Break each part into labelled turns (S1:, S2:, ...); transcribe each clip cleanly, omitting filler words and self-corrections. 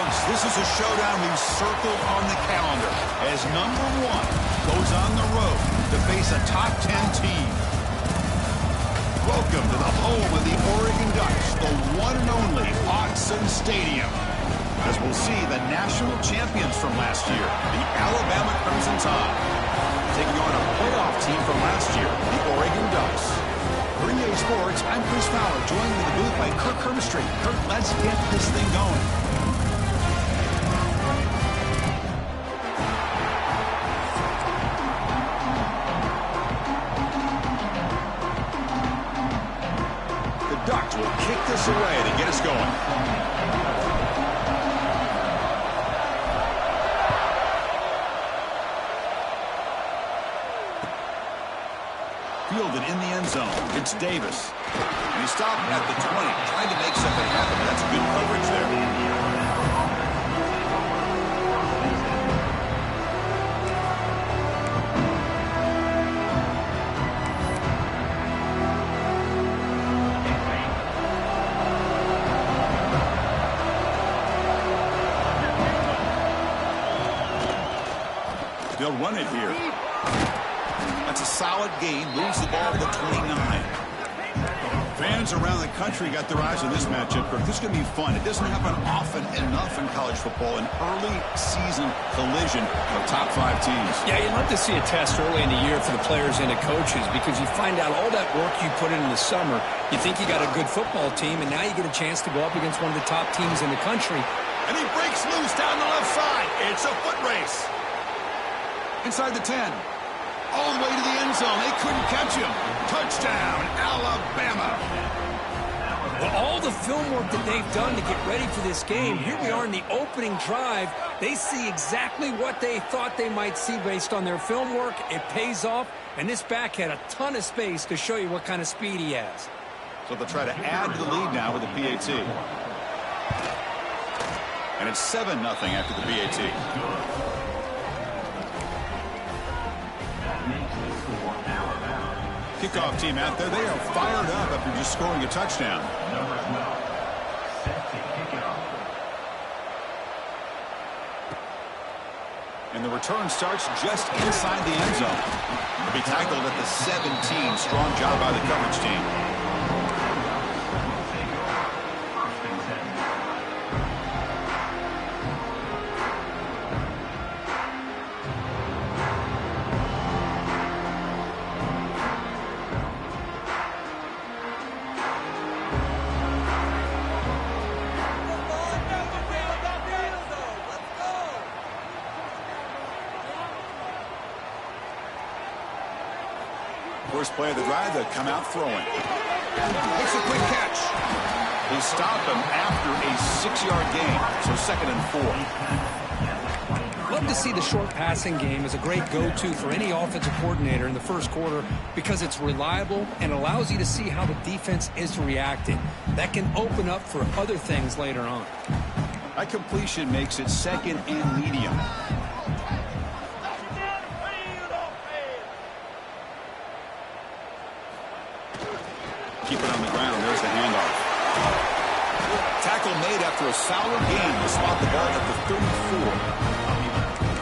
S1: Ducks, this is a showdown we've circled on the calendar as number 1 goes on the road to face a top 10 team. Welcome to the home of the Oregon Ducks, the one and only Autzen Stadium, as we'll see the national champions from last year, the Alabama Crimson Tide, taking on a playoff team from last year, the Oregon Ducks. For EA Sports, I'm Chris Fowler, joined in the booth by Kirk Hermstreet. Kirk, let's get this thing going. The Ducks will kick this away to get us going. Fielded in the end zone. It's Davis. And he stopped at the 20, trying to make something happen. That's good coverage there. They'll run it here. That's a solid gain. Moves the ball to the 29. Fans around the country got their eyes on this matchup. This is going to be fun. It doesn't happen often enough in college football. An early season collision of top 5 teams.
S2: Yeah, you'd love to see a test early in the year for the players and the coaches because you find out all that work you put in the summer. You think you got a good football team, and now you get a chance to go up against one of the top teams in the country.
S1: And he breaks loose down the left side. It's a foot race. Inside the 10. All the way to the end zone. They couldn't catch him. Touchdown, Alabama.
S2: Well, all the film work that they've done to get ready for this game, here we are in the opening drive. They see exactly what they thought they might see based on their film work. It pays off, and this back had a ton of space to show you what kind of speed he has.
S1: So they'll try to add to the lead now with the PAT. And it's 7-0 after the PAT. Kickoff team out there. They are fired up after just scoring a touchdown. And the return starts just inside the end zone. He'll be tackled at the 17. Strong job by the coverage team. First play of the drive, they'll come out throwing. Makes a quick catch. They stop him after a 6-yard gain, so 2nd and 4.
S2: Love to see the short passing game as a great go-to for any offensive coordinator in the first quarter because it's reliable and allows you to see how the defense is reacting. That can open up for other things later on.
S1: That completion makes it 2nd and medium. Keep it on the ground. There's the handoff. Tackle made after a solid gain to spot the ball at the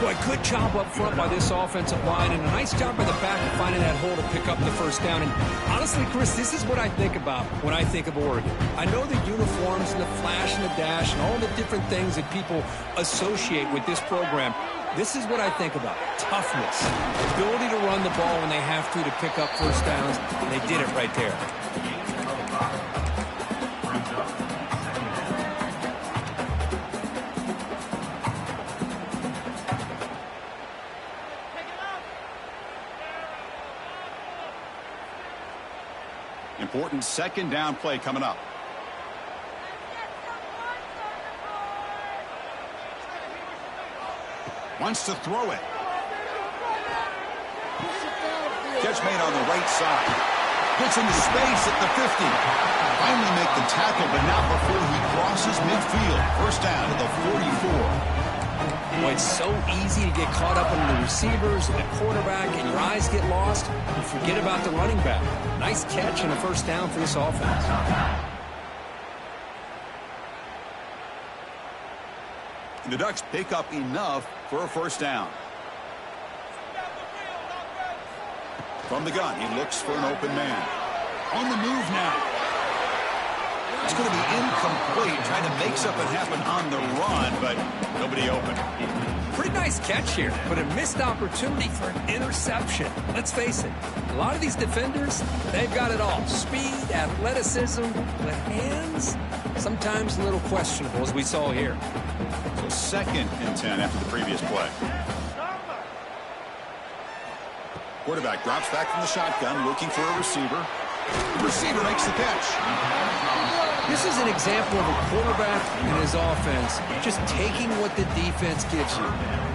S1: 34.
S2: Boy, good job up front by this offensive line, and a nice job by the back of finding that hole to pick up the first down. And honestly, Chris, this is what I think about when I think of Oregon. I know the uniforms and the flash and the dash and all the different things that people associate with this program. This is what I think about. Toughness. Ability to run the ball when they have to pick up first downs, and they did it right there.
S1: Important 2nd down play coming up. Wants to throw it. Catch made on the right side. Gets into space at the 50. Finally make the tackle, but not before he crosses midfield. First down to the 44.
S2: Boy, it's so easy to get caught up in the receivers and the quarterback, and your eyes get lost. You forget about the running back. Nice catch and a first down for this offense.
S1: The Ducks pick up enough for a first down. From the gun, he looks for an open man. On the move now. It's going to be incomplete, trying to make something happen on the run, but nobody open.
S2: Pretty nice catch here, but a missed opportunity for an interception. Let's face it, a lot of these defenders, they've got it all. Speed, athleticism, but hands, sometimes a little questionable, as we saw here.
S1: So 2nd and 10 after the previous play. Quarterback drops back from the shotgun, looking for a receiver. The receiver makes the catch.
S2: This is an example of a quarterback and his offense just taking what the defense gives you.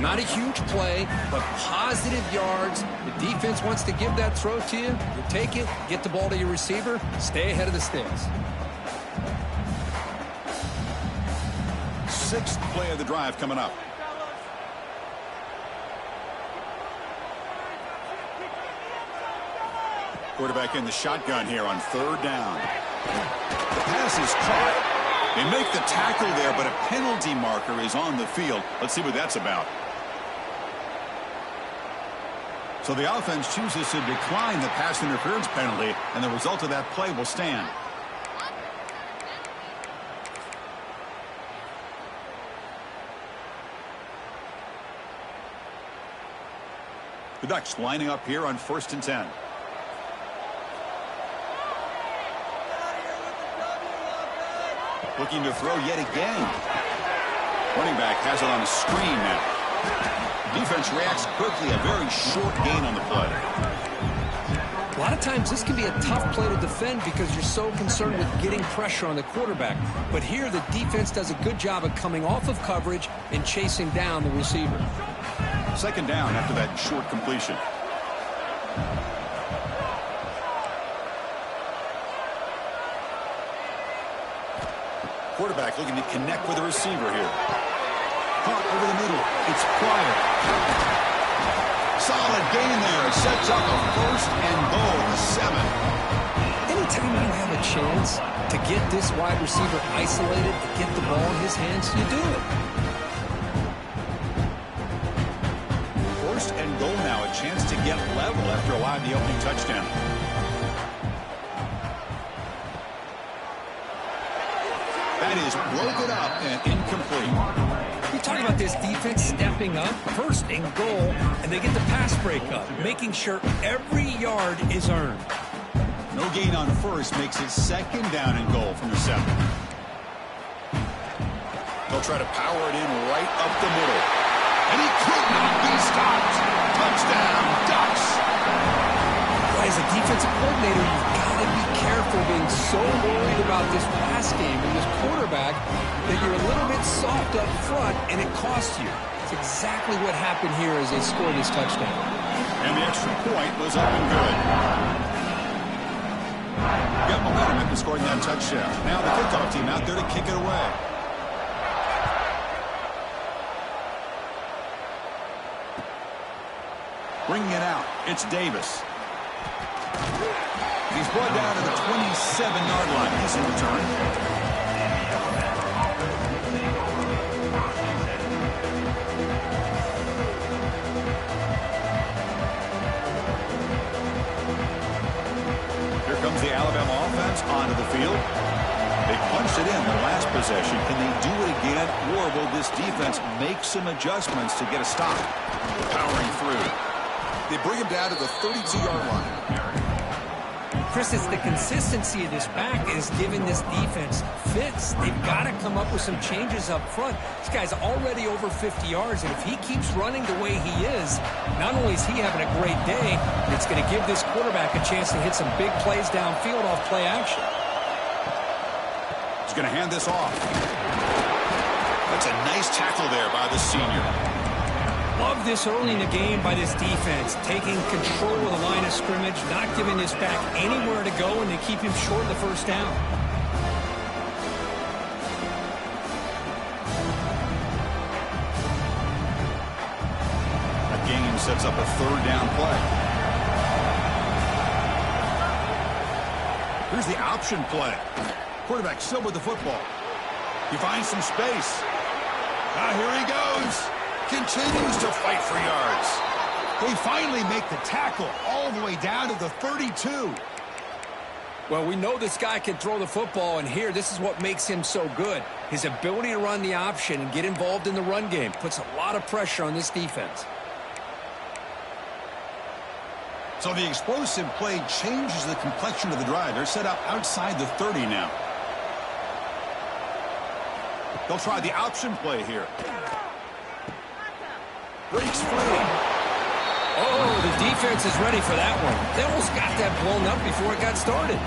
S2: Not a huge play, but positive yards. The defense wants to give that throw to you. You take it, get the ball to your receiver, stay ahead of the sticks.
S1: 6th play of the drive coming up. Quarterback in the shotgun here on 3rd down. The pass is caught. They make the tackle there, but a penalty marker is on the field. Let's see what that's about. So the offense chooses to decline the pass interference penalty, and the result of that play will stand. The Ducks lining up here on 1st and 10. Looking to throw yet again. Running back has it on a screen now. Defense reacts quickly. A very short gain on the play.
S2: A lot of times this can be a tough play to defend because you're so concerned with getting pressure on the quarterback. But here the defense does a good job of coming off of coverage and chasing down the receiver.
S1: 2nd down after that short completion. Quarterback looking to connect with the receiver here. Caught over the middle. It's Pryor. Solid gain there. Sets up a 1st and goal at the 7.
S2: Anytime you have a chance to get this wide receiver isolated, to get the ball in his hands, you do it.
S1: 1st and goal now. A chance to get level after allowing the opening touchdown. That is broken up and incomplete.
S2: We talk about this defense stepping up, 1st and goal, and they get the pass breakup, making sure every yard is earned.
S1: No gain on 1st makes it 2nd down and goal from the 7. They'll try to power it in right up the middle. And he could not be stopped. Touchdown, Ducks.
S2: As a defensive coordinator, you've got to be careful being so worried about this pass game and this quarterback that you're a little bit soft up front and it costs you. It's exactly what happened here as they scored this touchdown.
S1: And the extra point was up and good. Got momentum after scoring that touchdown. Now the kickoff team out there to kick it away. Bringing it out, it's Davis. He's brought down to the 27-yard line. He's in return. Here comes the Alabama offense onto the field. They punched it in the last possession. Can they do it again, or will this defense make some adjustments to get a stop? Powering through. They bring him down to the 32-yard line.
S2: Chris, it's the consistency of this back is giving this defense fits. They've got to come up with some changes up front. This guy's already over 50 yards, and if he keeps running the way he is, not only is he having a great day, it's going to give this quarterback a chance to hit some big plays downfield off play action.
S1: He's going to hand this off. That's a nice tackle there by the senior.
S2: Love this early in the game by this defense, taking control of the line of scrimmage, not giving this back anywhere to go, and they keep him short of the first down.
S1: That game sets up a 3rd down play. Here's the option play. Quarterback still with the football. He finds some space. Here he goes. Continues to fight for yards. They finally make the tackle all the way down to the 32.
S2: Well, we know this guy can throw the football, and here, this is what makes him so good. His ability to run the option and get involved in the run game puts a lot of pressure on this defense.
S1: So the explosive play changes the complexion of the drive. They're set up outside the 30 now. They'll try the option play here. Breaks free.
S2: Oh, the defense is ready for that one. They almost got that blown up before it got started.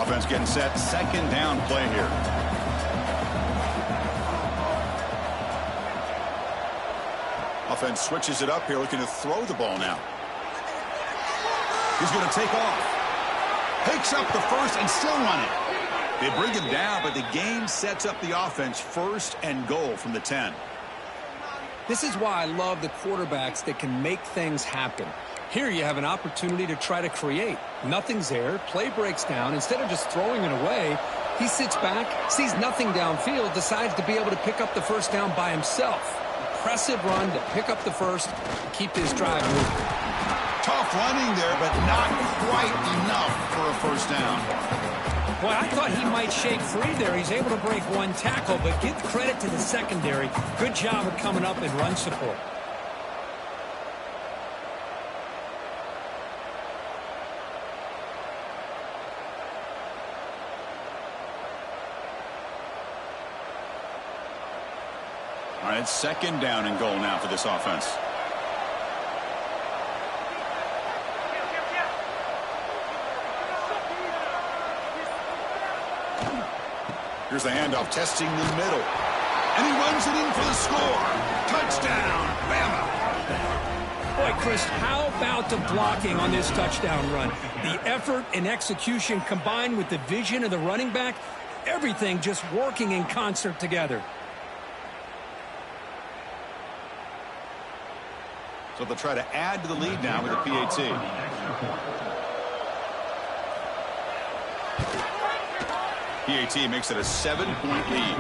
S1: Offense getting set. Second down play here. Offense switches it up here, looking to throw the ball now. He's going to take off. Picks up the first and still running. They bring him down, but the game sets up the offense first and goal from the 10.
S2: This is why I love the quarterbacks that can make things happen. Here you have an opportunity to try to create. Nothing's there. Play breaks down. Instead of just throwing it away, he sits back, sees nothing downfield, decides to be able to pick up the first down by himself. Impressive run to pick up the first, keep this drive moving.
S1: Tough running there, but not quite enough for a first down.
S2: Well, I thought he might shake free there. He's able to break one tackle, but give credit to the secondary. Good job of coming up in run support.
S1: All right, second down and goal now for this offense. Here's the handoff, testing the middle. And he runs it in for the score. Touchdown, Bama.
S2: Boy, Chris, how about the blocking on this touchdown run? The effort and execution combined with the vision of the running back, everything just working in concert together.
S1: So they'll try to add to the lead now with a PAT. PAT makes it a 7-point lead.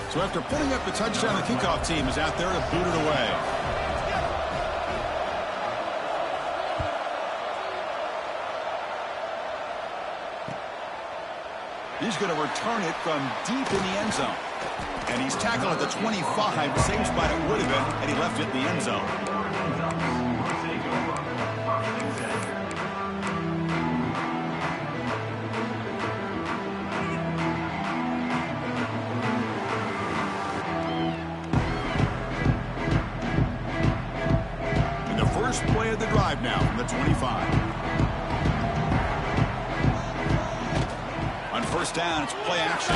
S1: So after putting up the touchdown, the kickoff team is out there to boot it away. He's going to return it from deep in the end zone. And he's tackled at the 25, the same spot it would have been had he left it in the end zone. And the first play of the drive now from the 25. First down, it's play action.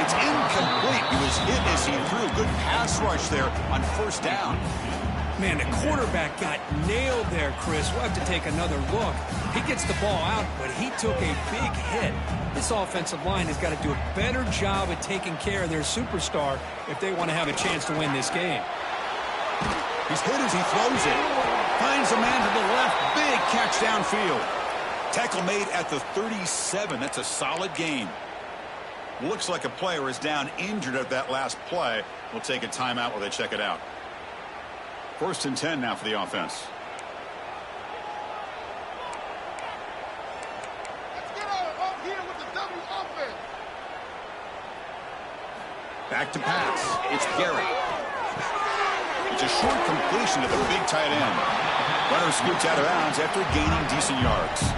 S1: It's incomplete. He was hit as he threw. Good pass rush there on first down.
S2: Man, the quarterback got nailed there, Chris. We'll have to take another look. He gets the ball out, but he took a big hit. This offensive line has got to do a better job of taking care of their superstar if they want to have a chance to win this game.
S1: He's hit as he throws it. Finds a man to the left. Big catch downfield. Tackle made at the 37. That's a solid gain. Looks like a player is down injured at that last play. We'll take a timeout while they check it out. First and 10 now for the offense.
S3: Let's get on here with the double offense.
S1: Back to pass. It's Gary. It's a short completion to the big tight end. Runner scoots out of bounds after gaining decent yards.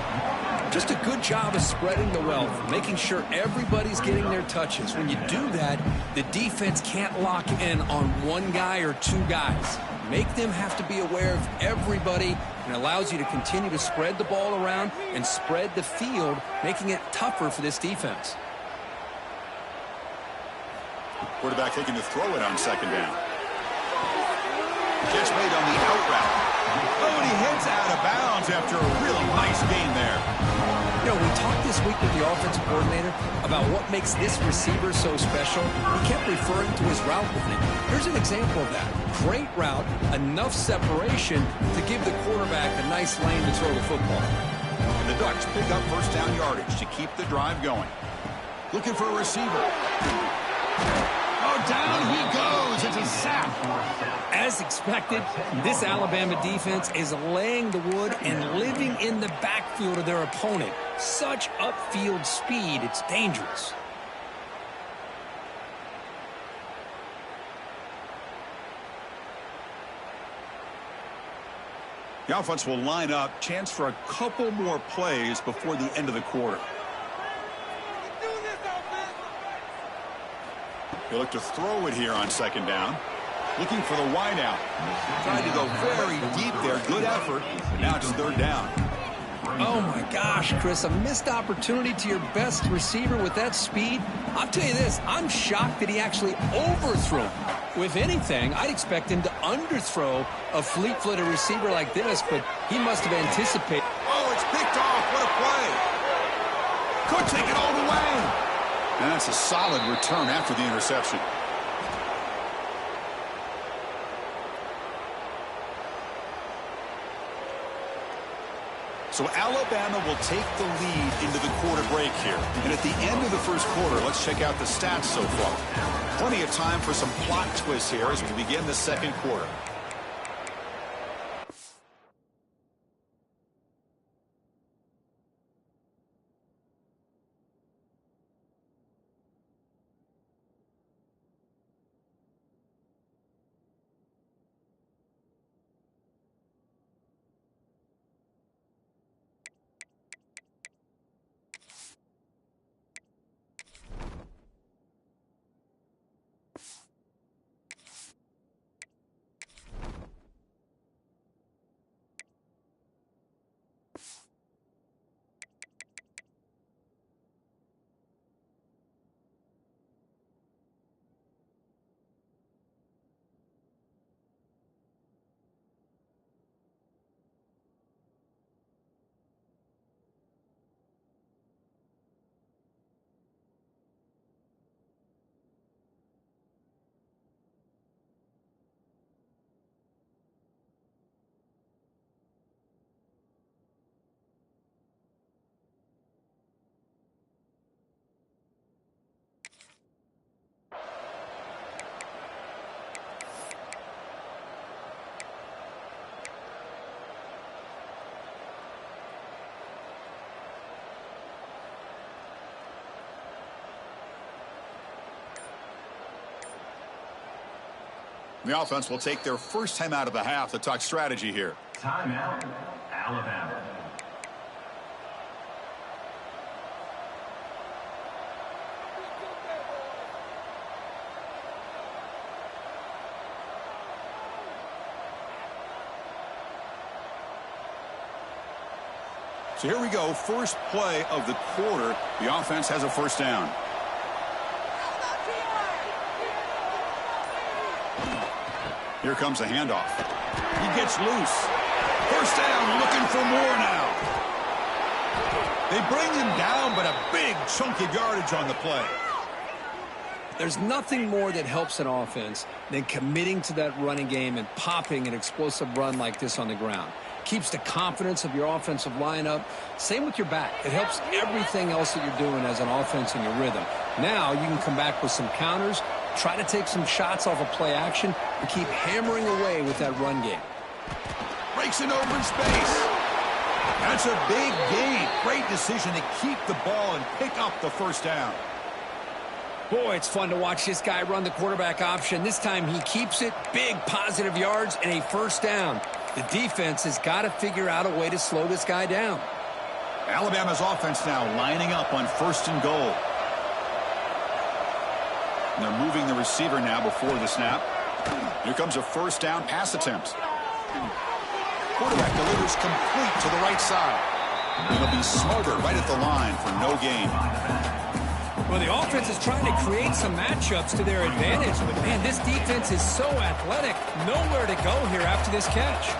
S2: Just a good job of spreading the wealth, making sure everybody's getting their touches. When you do that, the defense can't lock in on one guy or two guys. Make them have to be aware of everybody, and allows you to continue to spread the ball around and spread the field, making it tougher for this defense.
S1: Quarterback taking to throw it on second down. Catch made on the out route. Oh, and he heads out of bounds after a really nice gain there.
S2: You know, we talked this week with the offensive coordinator about what makes this receiver so special. He kept referring to his route running. Here's an example of that. Great route, enough separation to give the quarterback a nice lane to throw the football.
S1: And the Ducks pick up first down yardage to keep the drive going. Looking for a receiver. Oh, down he goes. It's a sack.
S2: As expected, this Alabama defense is laying the wood and living in the backfield of their opponent. Such upfield speed, it's dangerous.
S1: The offense will line up. Chance for a couple more plays before the end of the quarter. They look to throw it here on second down. Looking for the wide out. Tried to go very deep there. Good effort. Now it's third down.
S2: Oh, my gosh, Chris. A missed opportunity to your best receiver with that speed. I'll tell you this. I'm shocked that he actually overthrew him. If anything, I'd expect him to underthrow a fleet-footed receiver like this, but he must have anticipated.
S1: Oh, it's picked off. What a play. Could take it all the way. And that's a solid return after the interception. So Alabama will take the lead into the quarter break here. And at the end of the first quarter, let's check out the stats so far. Plenty of time for some plot twists here as we begin the second quarter. The offense will take their first time out of the half to talk strategy here.
S4: Timeout, Alabama.
S1: So here we go. First play of the quarter. The offense has a first down. Here comes a handoff. He gets loose. First down, looking for more now. They bring him down, but a big chunk of yardage on the play.
S2: There's nothing more that helps an offense than committing to that running game and popping an explosive run like this on the ground. Keeps the confidence of your offensive line up. Same with your back. It helps everything else that you're doing as an offense in your rhythm. Now you can come back with some counters, try to take some shots off of play action, and keep hammering away with that run game.
S1: Breaks in open space. That's a big gain. Great decision to keep the ball and pick up the first down.
S2: Boy, it's fun to watch this guy run the quarterback option. This time he keeps it. Big positive yards and a first down. The defense has got to figure out a way to slow this guy down.
S1: Alabama's offense now lining up on first and goal. And they're moving the receiver now before the snap. Here comes a first down pass attempt. Quarterback delivers complete to the right side. It'll be Smoger right at the line for no gain.
S2: Well, the offense is trying to create some matchups to their advantage, but man, this defense is so athletic. Nowhere to go here after this catch.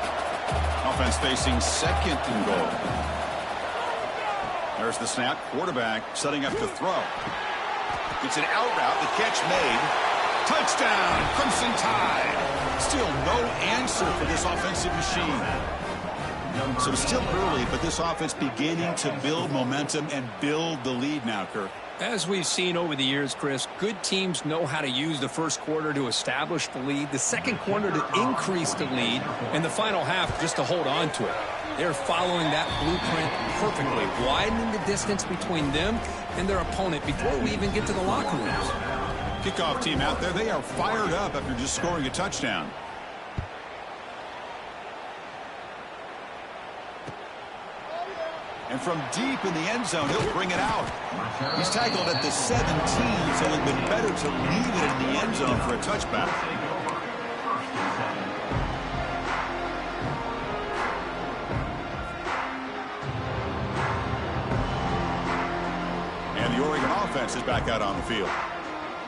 S1: Offense facing second and goal. There's the snap. Quarterback setting up to throw. It's an out route. The catch made. Touchdown, Crimson Tide. Still no answer for this offensive machine. So it's still early, but this offense beginning to build momentum and build the lead now, Kirk.
S2: As we've seen over the years, Chris, good teams know how to use the first quarter to establish the lead, the second quarter to increase the lead, and the final half just to hold on to it. They're following that blueprint perfectly, widening the distance between them and their opponent before we even get to the locker rooms.
S1: Kickoff team out there, they are fired up after just scoring a touchdown. And from deep in the end zone, he'll bring it out. He's tackled at the 17, so it would have been better to leave it in the end zone for a touchback. And the Oregon offense is back out on the field.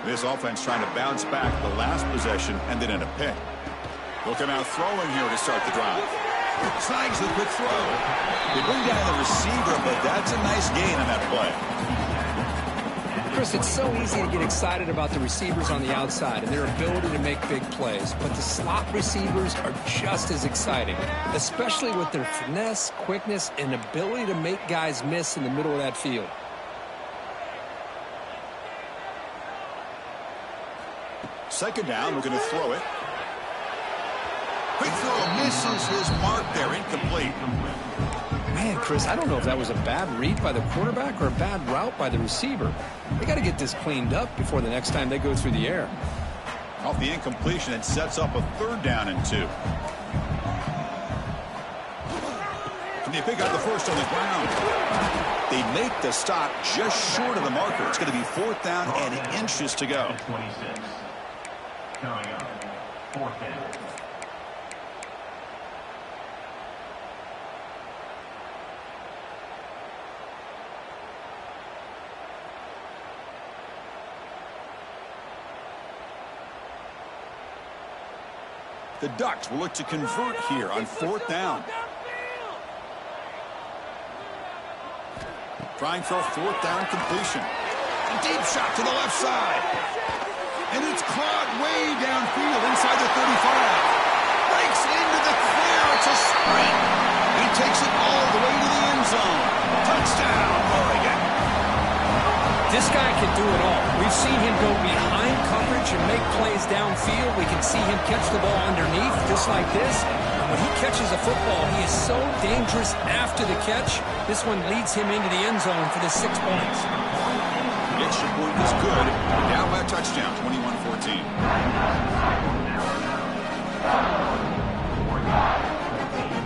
S1: This offense trying to bounce back the last possession and then in a pick. They'll come out throwing here to start the drive. Snags the quick throw. They bring down the receiver, but that's a nice gain on that play.
S2: Chris, it's so easy to get excited about the receivers on the outside and their ability to make big plays, but the slot receivers are just as exciting, especially with their finesse, quickness, and ability to make guys miss in the middle of that field.
S1: Second down, we're going to throw it. Quick throw misses his mark there, incomplete.
S2: Man, Chris, I don't know if that was a bad read by the quarterback or a bad route by the receiver. They got to get this cleaned up before the next time they go through the air.
S1: Off the incompletion, it sets up a third down and 2. Can they pick up the first on the ground? They make the stop just short of the marker. It's going to be fourth down and inches to go.
S4: 26. Coming up, fourth down.
S1: The Ducks will look to convert here on fourth down. Trying for a fourth down completion. A deep shot to the left side. And it's caught way downfield inside the 35. Breaks into the clear. It's a sprint. He takes it all the way to the end zone. Touchdown, Oregon.
S2: This guy can do it all. We've seen him go behind coverage and make plays downfield. We can see him catch the ball underneath just like this. When he catches a football, he is so dangerous after the catch. This one leads him into the end zone for the 6 points.
S1: The extra point is good. Down by a touchdown, 21-14.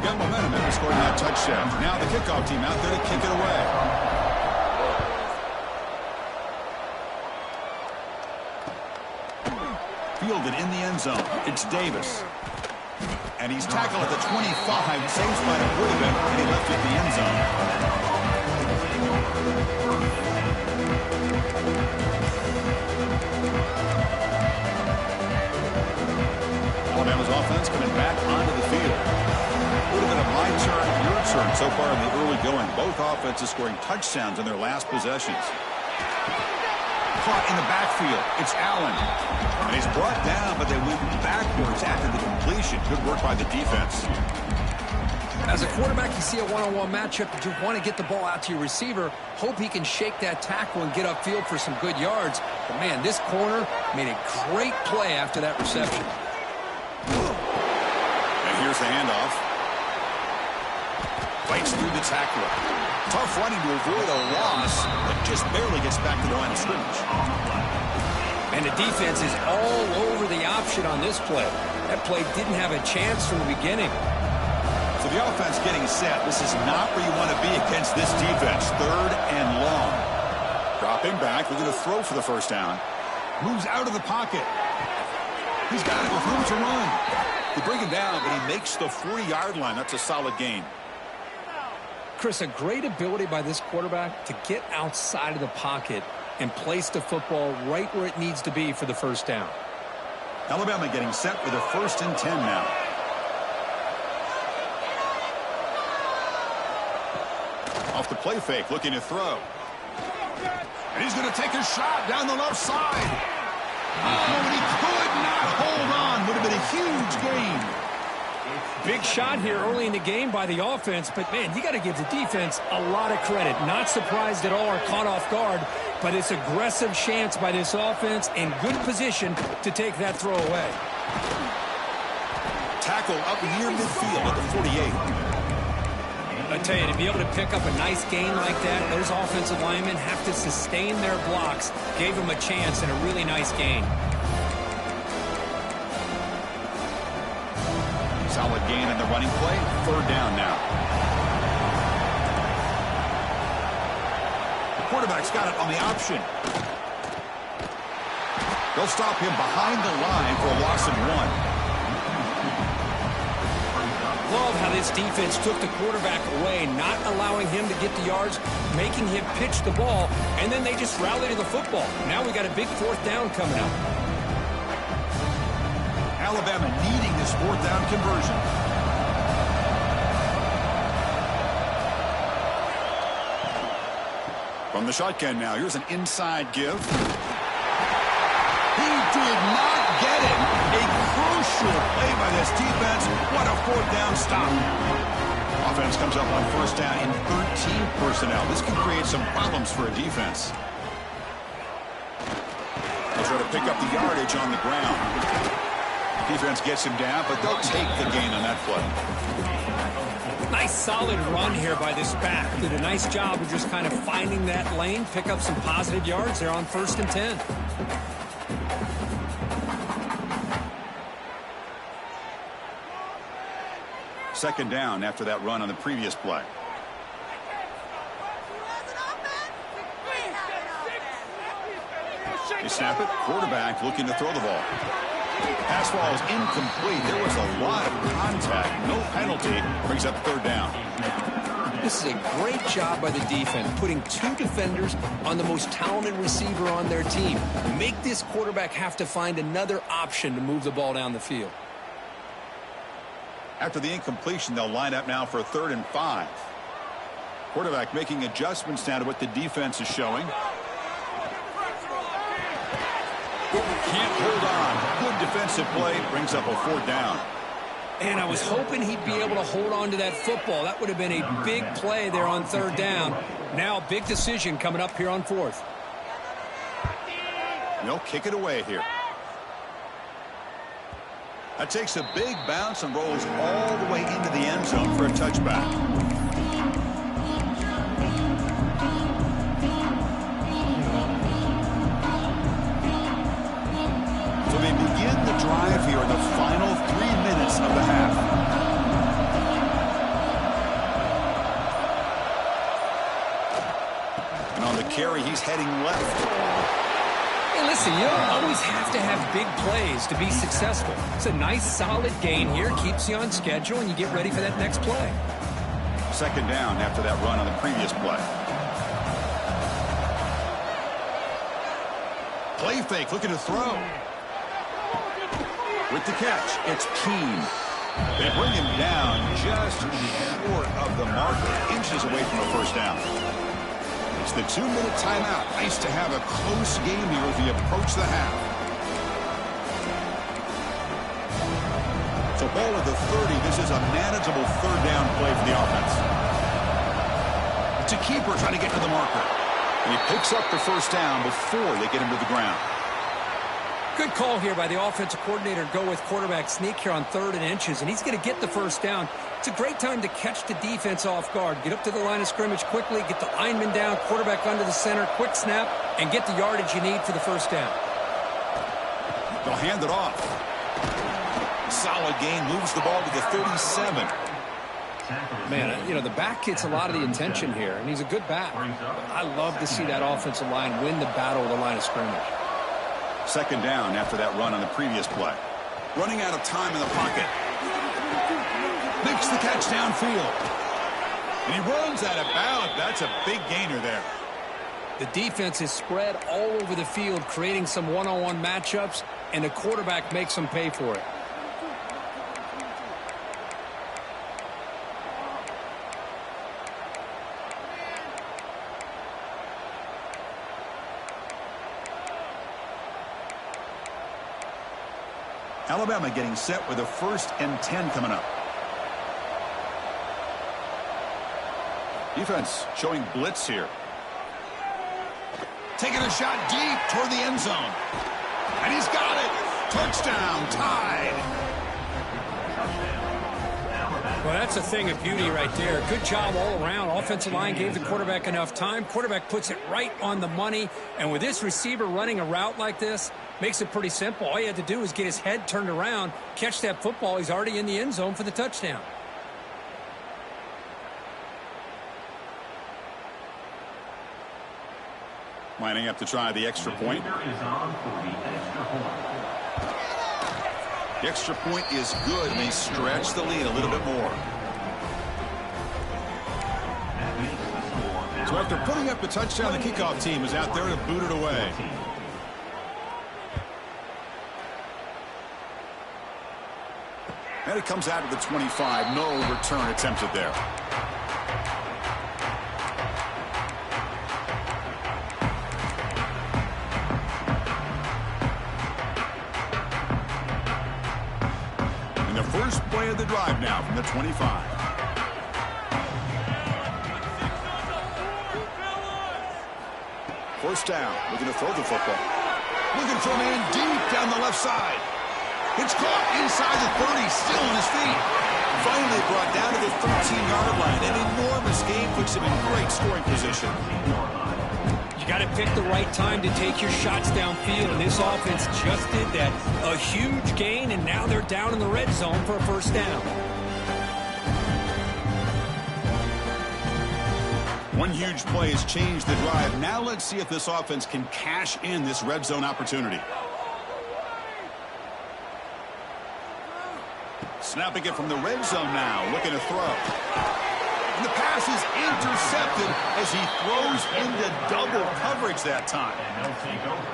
S1: Got momentum after scoring that touchdown. Now the kickoff team out there to kick it away. Fielded in the end zone. It's Davis. And he's tackled at the 25. Same spot it would have been, and he left it in the end zone. Alabama's offense coming back onto the field. Would have been a my turn, your turn so far in the early going. Both offenses scoring touchdowns in their last possessions. Caught in the backfield. It's Allen. And he's brought down, but they went backwards after the completion. Good work by the defense.
S2: As a quarterback, you see a one-on-one matchup, but you want to get the ball out to your receiver. Hope he can shake that tackle and get upfield for some good yards. But, man, this corner made a great play after that reception.
S1: And here's the handoff. Fights through the tackler. Tough running to avoid a loss, but just barely gets back to the line of scrimmage.
S2: And the defense is all over the option on this play. That play didn't have a chance from the beginning.
S1: So the offense getting set. This is not where you want to be against this defense. Third and long. Dropping back. We're going to throw for the first down. Moves out of the pocket. He's got it with room to run. They bring him down, but he makes the 40-yard line. That's a solid gain.
S2: Chris, a great ability by this quarterback to get outside of the pocket and place the football right where it needs to be for the first down.
S1: Alabama getting set for the 1st and 10 now. Off the play fake, looking to throw. And he's going to take a shot down the left side. Oh, and he could not hold on. Would have been a huge gain.
S2: Big shot here early in the game by the offense, but, man, you got to give the defense a lot of credit. Not surprised at all or caught off guard, but it's aggressive chance by this offense and good position to take that throw away.
S1: Tackle up near midfield at the 48.
S2: I tell you, to be able to pick up a nice gain like that, those offensive linemen have to sustain their blocks. Gave them a chance and a really nice gain.
S1: Solid gain in the running play. 3rd down now. The quarterback's got it on the option. They'll stop him behind the line for a loss of 1.
S2: Love how this defense took the quarterback away, not allowing him to get the yards, making him pitch the ball, and then they just rallied to the football. Now we got a big 4th down coming up.
S1: Alabama needing this 4th down conversion. From the shotgun now, here's an inside give. He did not get it. A crucial play by this defense. What a 4th down stop. Offense comes up on 1st down in 13 personnel. This can create some problems for a defense. They'll try to pick up the yardage on the ground. Defense gets him down, but they'll take the gain on that play.
S2: Nice solid run here by this back. Did a nice job of just kind of finding that lane, pick up some positive yards there on 1st and 10.
S1: Second down after that run on the previous play. They snap it. Quarterback looking to throw the ball. Pass ball is incomplete. There was a lot of contact. No penalty. Brings up 3rd down.
S2: This is a great job by the defense, putting 2 defenders on the most talented receiver on their team. Make this quarterback have to find another option to move the ball down the field.
S1: After the incompletion, they'll line up now for a 3rd and 5. Quarterback making adjustments now to what the defense is showing. Can't hold on. Good defensive play. Brings up a 4th down.
S2: And I was hoping he'd be able to hold on to that football. That would have been a big play there on 3rd down. Now a big decision coming up here on 4th.
S1: They'll kick it away here. That takes a big bounce and rolls all the way into the end zone for a touchback. So they begin the drive here in the final 3 minutes of the half. And on the carry, he's heading left.
S2: Hey, listen, you don't always have to have big plays to be successful. It's a nice, solid gain here. Keeps you on schedule, and you get ready for that next play.
S1: Second down after that run on the previous play. Play fake, looking to throw. With the catch, it's Keene. They bring him down just short of the marker, inches away from a 1st down. It's the 2-minute timeout. Nice to have a close game here as we approach the half. So ball at the 30. This is a manageable 3rd down play for the offense. It's a keeper trying to get to the marker. And he picks up the 1st down before they get him to the ground.
S2: Good call here by the offensive coordinator. Go with quarterback sneak here on 3rd and inches, and he's going to get the 1st down. It's a great time to catch the defense off guard. Get up to the line of scrimmage quickly, get the lineman down, quarterback under the center, quick snap, and get the yardage you need for the 1st down.
S1: They'll hand it off. Solid gain, moves the ball to the 37.
S2: Man, you know, the back gets a lot of the attention here, and he's a good back. I love to see that offensive line win the battle of the line of scrimmage.
S1: Second down after that run on the previous play. Running out of time in the pocket. Makes the catch downfield. And he runs out of bounds. That's a big gainer there.
S2: The defense is spread all over the field, creating some one-on-one matchups, and the quarterback makes them pay for it.
S1: Alabama getting set with a 1st and 10 coming up. Defense showing blitz here. Taking a shot deep toward the end zone. And he's got it. Touchdown, tied.
S2: Well, that's a thing of beauty right there. Good job all around. Offensive line gave the quarterback enough time. Quarterback puts it right on the money. And with this receiver running a route like this, makes it pretty simple. All you had to do is get his head turned around, catch that football. He's already in the end zone for the touchdown.
S1: Lining up to try the extra point. The extra point is good, and they stretch the lead a little bit more. So after putting up the touchdown, the kickoff team is out there to boot it away. And it comes out of the 25. No return attempted there. And the first play of the drive now from the 25. First down. Looking to throw the football. Looking for a man deep down the left side. It's caught inside the 30, still on his feet. Finally brought down to the 13-yard line. An enormous gain puts him in great scoring position.
S2: You got to pick the right time to take your shots downfield, and this offense just did that. A huge gain, and now they're down in the red zone for a first down.
S1: One huge play has changed the drive. Now let's see if this offense can cash in this red zone opportunity. Snapping it from the red zone now, looking to throw. And the pass is intercepted as he throws into double coverage that time.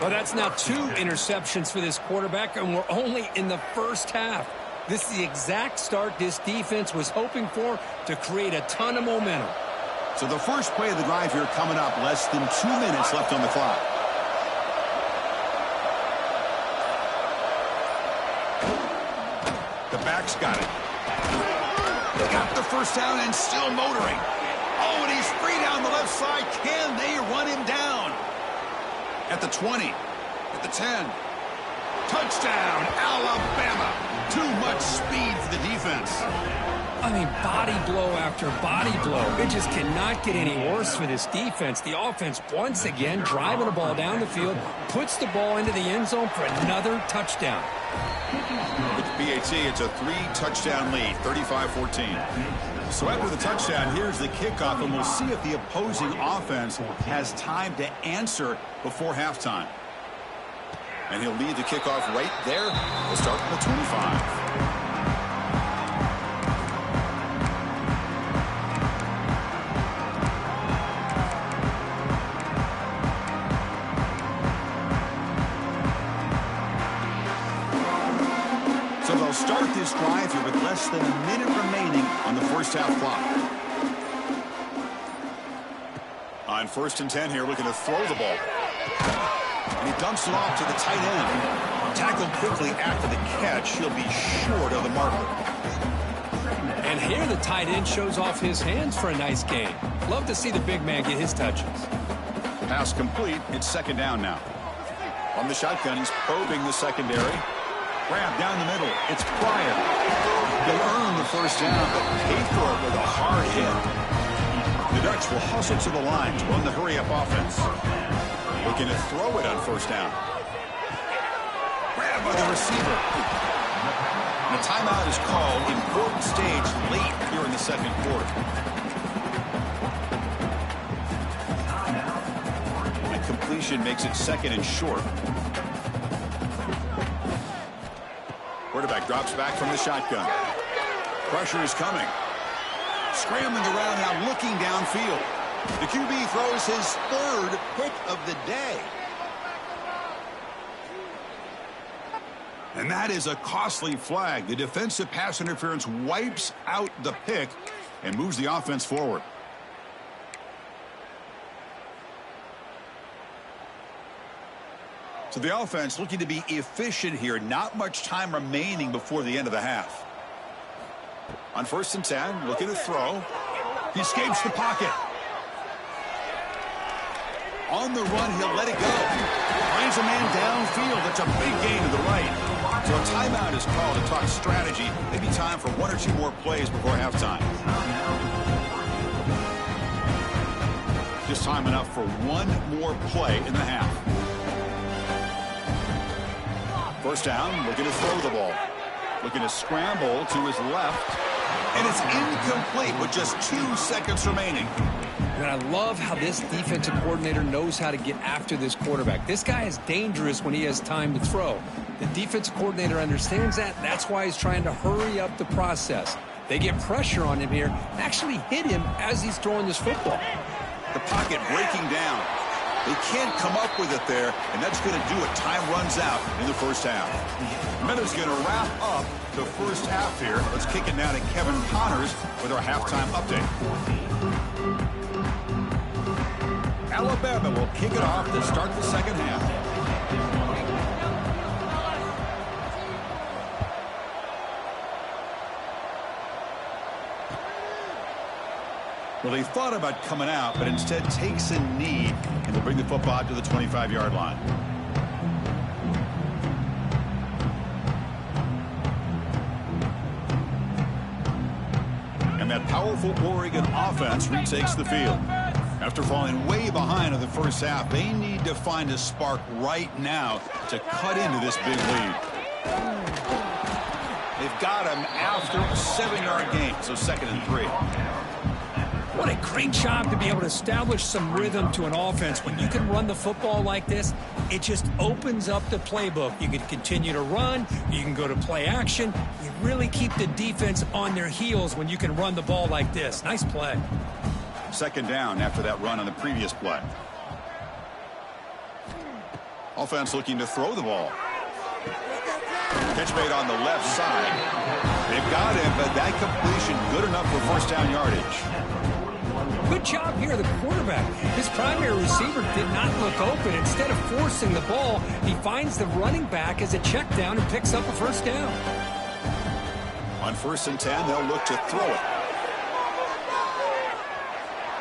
S2: Well, that's now 2 interceptions for this quarterback, and we're only in the first half. This is the exact start this defense was hoping for to create a ton of momentum.
S1: So the first play of the drive here coming up, less than 2 minutes left on the clock. The back's got it. They got the first down and still motoring. Oh, and he's free down the left side. Can they run him down? At the 20, at the 10. Touchdown, Alabama. Too much speed for the defense.
S2: I mean, body blow after body blow. It just cannot get any worse for this defense. The offense, once again, driving the ball down the field, puts the ball into the end zone for another touchdown.
S1: With BAT, it's a 3-touchdown lead, 35-14. So after the touchdown, here's the kickoff, and we'll see if the opposing offense has time to answer before halftime. And he'll lead the kickoff right there. We'll start from the 25. So they'll start this drive here with less than a minute remaining on the first half clock. On 1st and 10 here, looking to throw the ball. And he dumps it off to the tight end. Tackled quickly after the catch. He'll be short of the marker.
S2: And here the tight end shows off his hands for a nice gain. Love to see the big man get his touches.
S1: Pass complete. It's 2nd down now. On the shotgun, he's probing the secondary. Grab down the middle. It's Pryor. They'll earn the first down, but pay for it with a hard hit. The Dutch will hustle to the line to run the hurry-up offense. Looking to throw it on 1st down. Grab by the receiver. And a timeout is called. Important stage late here in the 2nd quarter. And completion makes it 2nd and short. Quarterback drops back from the shotgun. Pressure is coming. Scrambling around now, looking downfield. The QB throws his third pick of the day. And that is a costly flag. The defensive pass interference wipes out the pick and moves the offense forward. So the offense looking to be efficient here. Not much time remaining before the end of the half. On 1st and 10, looking to throw. He escapes the pocket. On the run, he'll let it go. Finds a man downfield. That's a big gain to the right. So a timeout is called to talk strategy. Maybe time for 1 or 2 more plays before halftime. Just time enough for 1 more play in the half. 1st down, looking to throw the ball. Looking to scramble to his left. And it's incomplete with just 2 seconds remaining.
S2: And I love how this defensive coordinator knows how to get after this quarterback. This guy is dangerous when he has time to throw. The defensive coordinator understands that. That's why he's trying to hurry up the process. They get pressure on him here, actually hit him as he's throwing this football.
S1: The pocket breaking down. They can't come up with it there, and that's going to do it. Time runs out in the 1st half. Minutes going to wrap up the 1st half here. Let's kick it now to Kevin Connors with our halftime update. Alabama will kick it off to start the 2nd half. Well, he thought about coming out, but instead takes a knee and will bring the football out to the 25-yard line. And that powerful Oregon offense retakes the field. After falling way behind in the 1st half, they need to find a spark right now to cut into this big lead. They've got him after a 7-yard gain, so 2nd and 3.
S2: What a great job to be able to establish some rhythm to an offense. When you can run the football like this, it just opens up the playbook. You can continue to run. You can go to play action. You really keep the defense on their heels when you can run the ball like this. Nice play.
S1: 2nd down after that run on the previous play. Offense looking to throw the ball. Catch made on the left side. They've got him, but that completion good enough for 1st down yardage.
S2: Good job here, the quarterback. His primary receiver did not look open. Instead of forcing the ball, he finds the running back as a check down and picks up a 1st down.
S1: On 1st and 10, they'll look to throw it.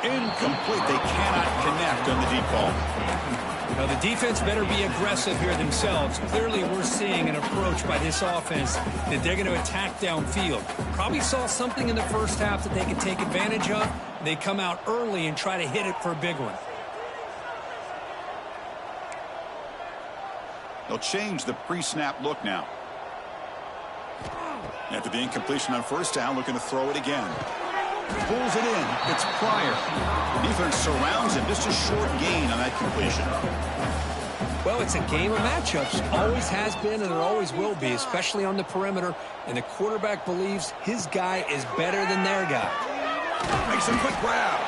S1: Incomplete. They cannot connect on the deep ball.
S2: Now, the defense better be aggressive here themselves. Clearly, we're seeing an approach by this offense that they're going to attack downfield. Probably saw something in the 1st half that they could take advantage of. They come out early and try to hit it for a big one.
S1: They'll change the pre-snap look now. After the incompletion on 1st down, looking to throw it again. Pulls it in. It's Pryor. The defense surrounds him. Just a short gain on that completion.
S2: Well, it's a game of matchups. Always has been and it always will be, especially on the perimeter. And the quarterback believes his guy is better than their guy.
S1: Makes a quick grab.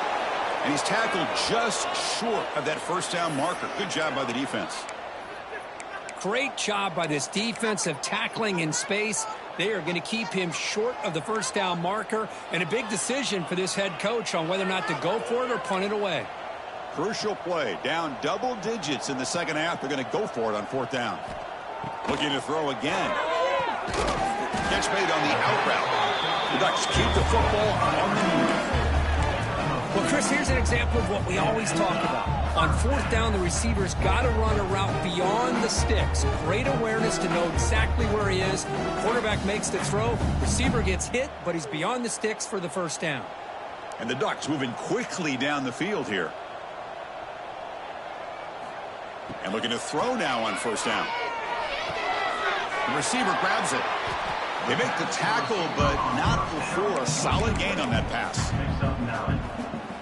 S1: And he's tackled just short of that 1st down marker. Good job by the defense.
S2: Great job by this defensive tackling in space. They are going to keep him short of the 1st down marker, and a big decision for this head coach on whether or not to go for it or punt it away.
S1: Crucial play. Down double digits in the 2nd half. They're going to go for it on 4th down. Looking to throw again. Catch made on the out route. The Ducks keep the football on the move.
S2: Well, Chris, here's an example of what we always talk about. On 4th down, the receiver's got to run a route beyond the sticks. Great awareness to know exactly where he is. Quarterback makes the throw. Receiver gets hit, but he's beyond the sticks for the 1st down.
S1: And the Ducks moving quickly down the field here. And looking to throw now on 1st down. The receiver grabs it. They make the tackle, but not before a solid gain on that pass.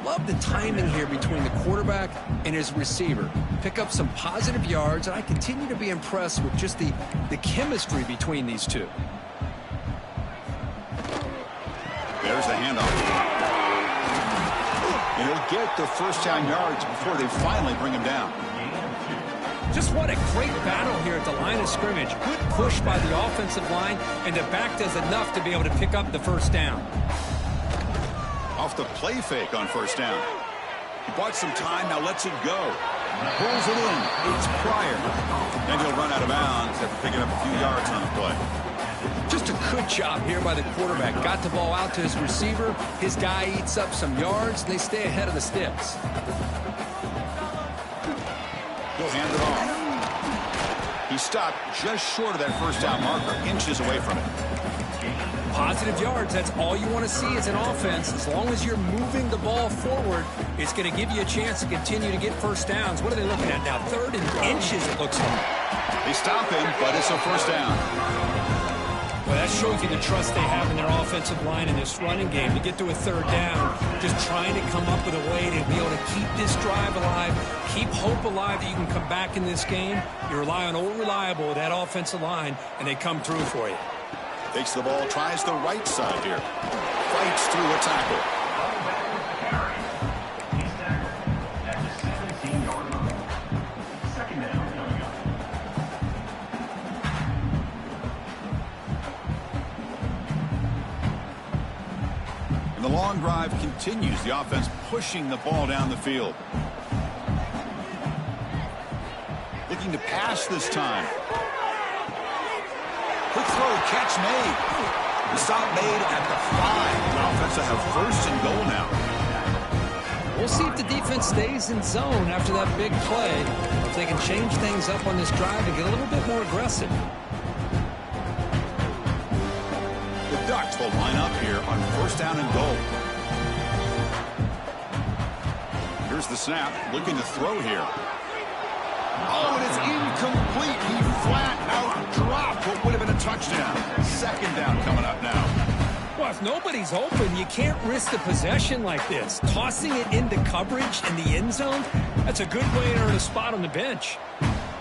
S2: Love the timing here between the quarterback and his receiver. Pick up some positive yards, and I continue to be impressed with just the chemistry between these two. There's
S1: the handoff. And he'll get the first down yards before they finally bring him down.
S2: Just what a great battle here at the line of scrimmage. Good push by the offensive line, and the back does enough to be able to pick up the first down.
S1: Off the play fake on first down. He bought some time, now lets it go. Pulls it in. It's Pryor. And he'll run out of bounds after picking up a few yards on the play.
S2: Just a good job here by the quarterback. Got the ball out to his receiver. His guy eats up some yards, and they stay ahead of the sticks.
S1: He'll hand it off. He stopped just short of that first down marker, inches away from it.
S2: Positive yards, that's all you want to see as an offense. As long as you're moving the ball forward, it's going to give you a chance to continue to get first downs. What are they looking at now? 3rd and inches, it looks like.
S1: They stop him, but it's a first down.
S2: Well, that shows you the trust they have in their offensive line in this running game. To get to a 3rd down, just trying to come up with a way to be able to keep this drive alive, keep hope alive that you can come back in this game. You rely on old reliable with that offensive line, and they come through for you.
S1: Takes the ball, tries the right side here. Fights through a tackle.
S4: He's tackled at the 17-yard line. Second down coming up.
S1: And the long drive continues. The offense pushing the ball down the field. Looking to pass this time. Quick throw, catch made. The stop made at the 5. The offense will have first and goal now.
S2: We'll see if the defense stays in zone after that big play. If they can change things up on this drive and get a little bit more aggressive.
S1: The Ducks will line up here on first down and goal. Here's the snap, looking to throw here. Oh, and it's incomplete. He flat out dropped what would have been a touchdown. Second down coming up now.
S2: Well, if nobody's open, you can't risk the possession like this. Tossing it into coverage in the end zone, that's a good way to earn a spot on the bench.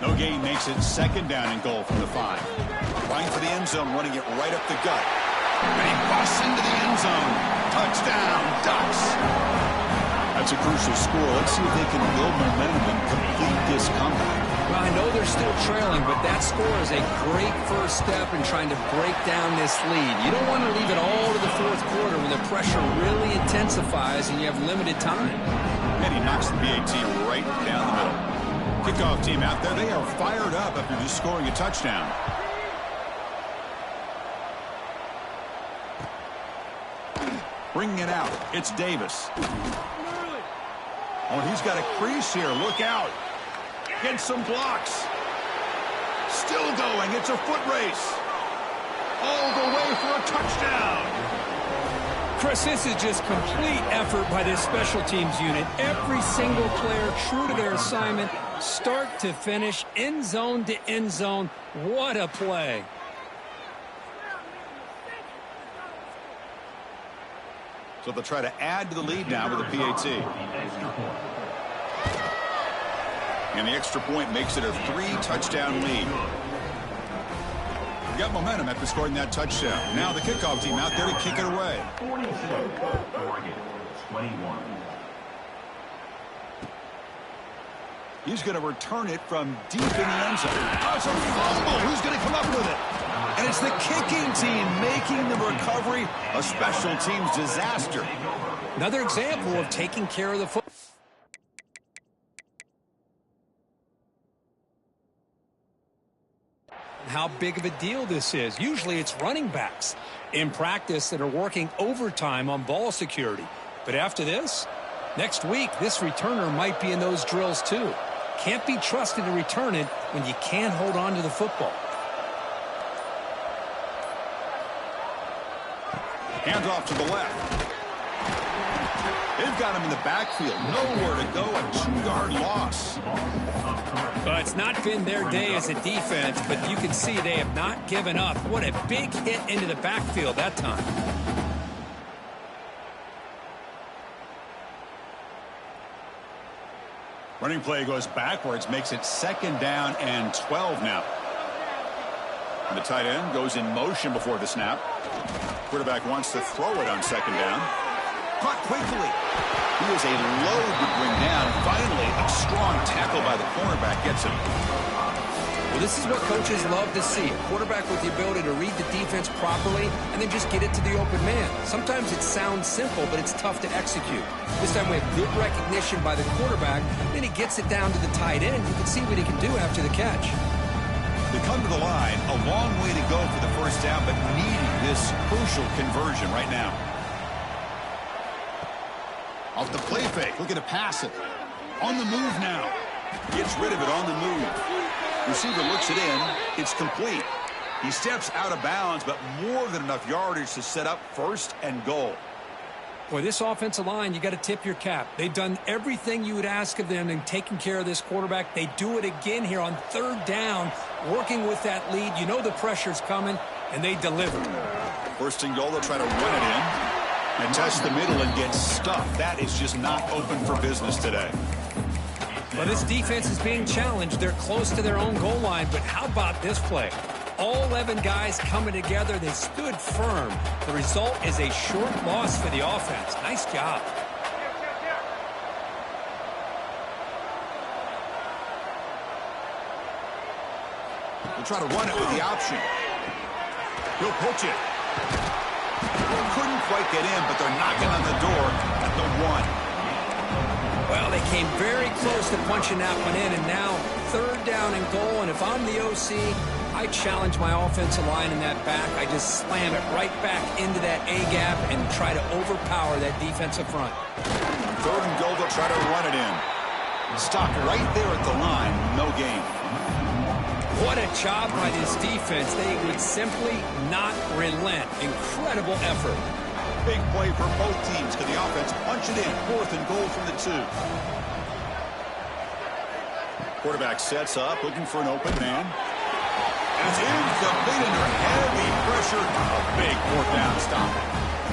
S1: No gain makes it second down and goal from the 5. Trying for the end zone, running it right up the gut. And he busts into the end zone. Touchdown, Ducks. That's a crucial score. Let's see if they can build momentum and complete this comeback.
S2: Well, I know they're still trailing, but that score is a great first step in trying to break down this lead. You don't want to leave it all to the 4th quarter when the pressure really intensifies and you have limited time.
S1: And he knocks the BAT right down the middle. Kickoff team out there. They are fired up after just scoring a touchdown. Bringing it out. It's Davis. Oh, he's got a crease here. Look out. Get some blocks. Still going. It's a foot race. All the way for a touchdown.
S2: Chris, this is just complete effort by this special teams unit. Every single player true to their assignment, start to finish, end zone to end zone. What a play.
S1: So they'll try to add to the lead now with a PAT. And the extra point makes it a 3-touchdown lead. We got momentum after scoring that touchdown. Now the kickoff team out there to kick it away.
S4: 42, Oregon, 21.
S1: He's going to return it from deep in the end zone. Oh, it's a fumble. Who's going to come up with it? And it's the kicking team making the recovery a special teams disaster.
S2: Another example of taking care of the football. How big of a deal this is. Usually it's running backs in practice that are working overtime on ball security. But after this, next week, this returner might be in those drills too. Can't be trusted to return it when you can't hold on to the football.
S1: Hands off to the left. They've got him in the backfield. Nowhere to go. A 2-yard loss.
S2: Well, it's not been their day as a defense, but you can see they have not given up. What a big hit into the backfield that time.
S1: Running play goes backwards, makes it second down and 12 now. And the tight end goes in motion before the snap. Quarterback wants to throw it on second down. Caught quickly. He is a load to bring down. Finally, a strong tackle by the cornerback gets him.
S2: Well, this is what coaches love to see. A quarterback with the ability to read the defense properly and then just get it to the open man. Sometimes it sounds simple, but it's tough to execute. This time we have good recognition by the quarterback. Then he gets it down to the tight end. You can see what he can do after the catch.
S1: They come to the line, a long way to go for the first down, but needing this crucial conversion right now. Off the play fake, looking to pass it. On the move now. Gets rid of it on the move. Receiver looks it in. It's complete. He steps out of bounds, but more than enough yardage to set up first and goal.
S2: Boy, this offensive line, you got to tip your cap. They've done everything you would ask of them in taking care of this quarterback. They do it again here on third down, working with that lead. You know the pressure's coming, and they deliver.
S1: First and goal, they'll try to run it in. And test the middle and get stuffed. That is just not open for business today.
S2: Well, this defense is being challenged. They're close to their own goal line, but how about this play? All 11 guys coming together. They stood firm. The result is a short loss for the offense. Nice job.
S1: We'll try to run it with the option. He'll pitch it. Couldn't quite get in, but they're knocking on the door at the 1.
S2: Well, they came very close to punching that one in, and now third down and goal. And if I'm the OC, I challenge my offensive line in that back. I just slam it right back into that A-gap and try to overpower that defensive front.
S1: Third and goal, they'll try to run it in. Stopped right there at the line. No gain.
S2: What a job by this defense. They would simply not relent. Incredible effort.
S1: Big play for both teams. Can the offense punch it in? Fourth and goal from the 2. Quarterback sets up, looking for an open man. And it's incomplete under heavy pressure. A big fourth down stop.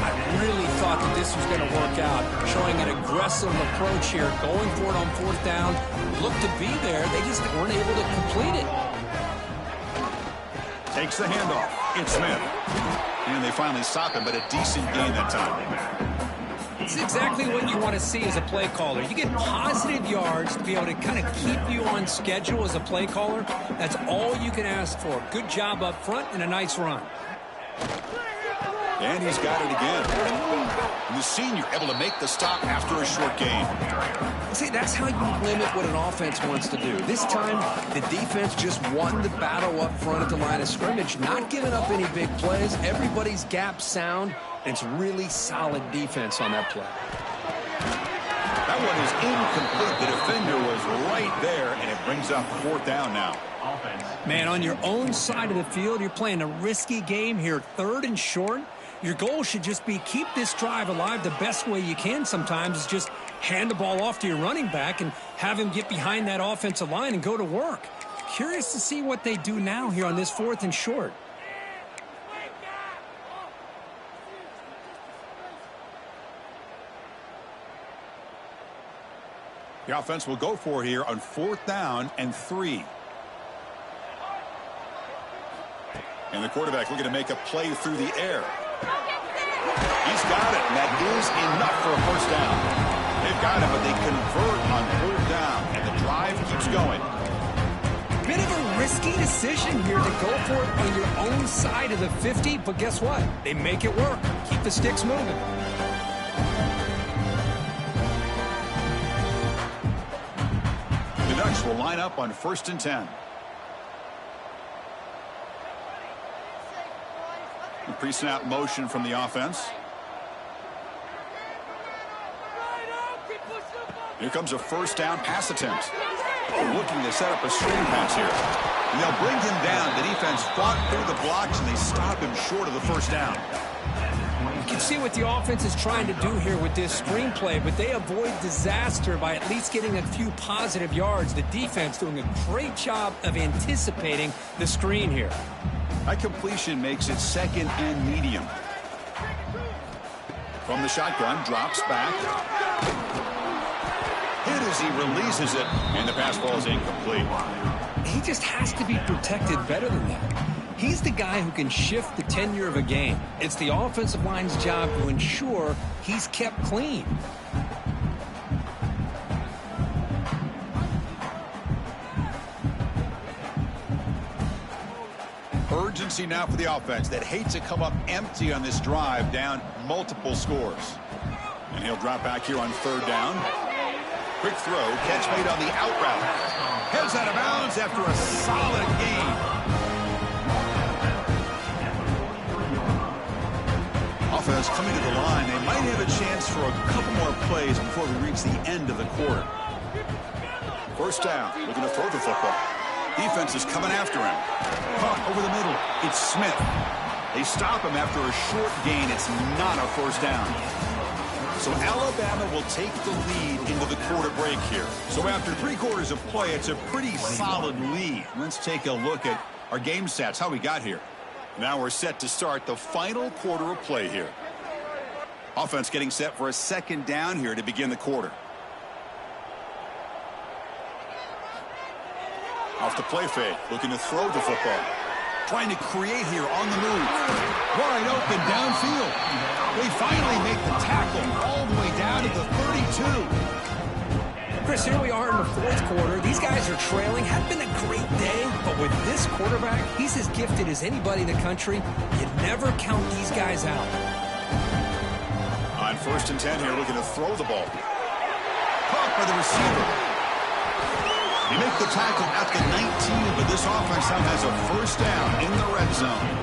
S2: I really thought that this was going to work out. Showing an aggressive approach here. Going for it on fourth down. Looked to be there. They just weren't able to complete it.
S1: Takes the handoff. It's Smith. And they finally stop him, but a decent gain that time.
S2: It's exactly what you want to see as a play caller. You get positive yards to be able to kind of keep you on schedule as a play caller. That's all you can ask for. Good job up front and a nice run.
S1: And he's got it again. And the senior able to make the stop after a short gain.
S2: See, that's how you limit what an offense wants to do. This time, the defense just won the battle up front at the line of scrimmage, not giving up any big plays. Everybody's gap sound, and it's really solid defense on that play.
S1: That one is incomplete. The defender was right there, and it brings up fourth down now.
S2: Man, on your own side of the field, you're playing a risky game here, third and short. Your goal should just be keep this drive alive the best way you can sometimes is just hand the ball off to your running back and have him get behind that offensive line and go to work. Curious to see what they do now here on this fourth and short.
S1: The offense will go for it here on fourth down and 3. And the quarterback looking to make a play through the air. He's got it, and that is enough for a first down. They've got it, but they convert on fourth down, and the drive keeps going.
S2: Bit of a risky decision here to go for it on your own side of the 50, but guess what? They make it work. Keep the sticks moving.
S1: The Ducks will line up on first and 10. The pre-snap motion from the offense. Here comes a first down pass attempt. Looking to set up a screen pass here. And they'll bring him down. The defense fought through the blocks, and they stop him short of the first down.
S2: You can see what the offense is trying to do here with this screenplay, but they avoid disaster by at least getting a few positive yards. The defense doing a great job of anticipating the screen here.
S1: That completion makes it second and medium. From the shotgun, drops back. Hit as he releases it, and the pass ball is incomplete.
S2: He just has to be protected better than that. He's the guy who can shift the tenure of a game. It's the offensive line's job to ensure he's kept clean.
S1: Urgency now for the offense that hates to come up empty on this drive, down multiple scores. And he'll drop back here on 3rd down. Quick throw, catch made on the out route. Heads out of bounds after a solid gain. Offense coming to the line. They might have a chance for a couple more plays before we reach the end of the quarter. 1st down, looking to throw the football. Defense is coming after him. Caught over the middle. It's Smith. They stop him after a short gain. It's not a 1st down. So Alabama will take the lead into the quarter break here. So after 3 quarters of play, it's a pretty solid lead. Let's take a look at our game stats, how we got here. Now we're set to start the final quarter of play here. Offense getting set for a 2nd down here to begin the quarter. Off the play fake, looking to throw the football. Trying to create here on the move. Wide open downfield. They finally make the tackle all the way down to the 32.
S2: Chris, here we are in the 4th quarter. These guys are trailing. Had been a great day, but with this quarterback, he's as gifted as anybody in the country. You never count these guys out.
S1: On 1st and 10 here, looking to throw the ball. Caught by the receiver. They make the tackle at the 19, but this offense now has a 1st down in the red zone.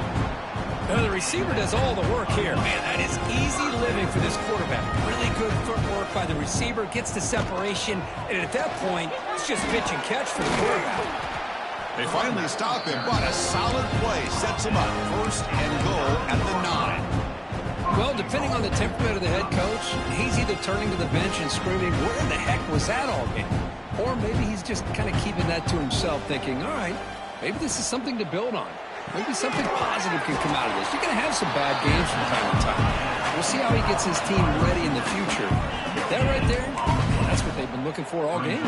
S2: Now the receiver does all the work here. Man, that is easy living for this quarterback. Really good footwork by the receiver, gets the separation, and at that point, it's just pitch and catch for the quarterback.
S1: They finally stop him, but a solid play sets him up. 1st and goal at the 9.
S2: Well, depending on the temperament of the head coach, he's either turning to the bench and screaming, where the heck was that all game? Or maybe he's just kind of keeping that to himself, thinking, all right, maybe this is something to build on. Maybe something positive can come out of this. You're going to have some bad games from time to time. We'll see how he gets his team ready in the future. But that right there, that's what they've been looking for all game.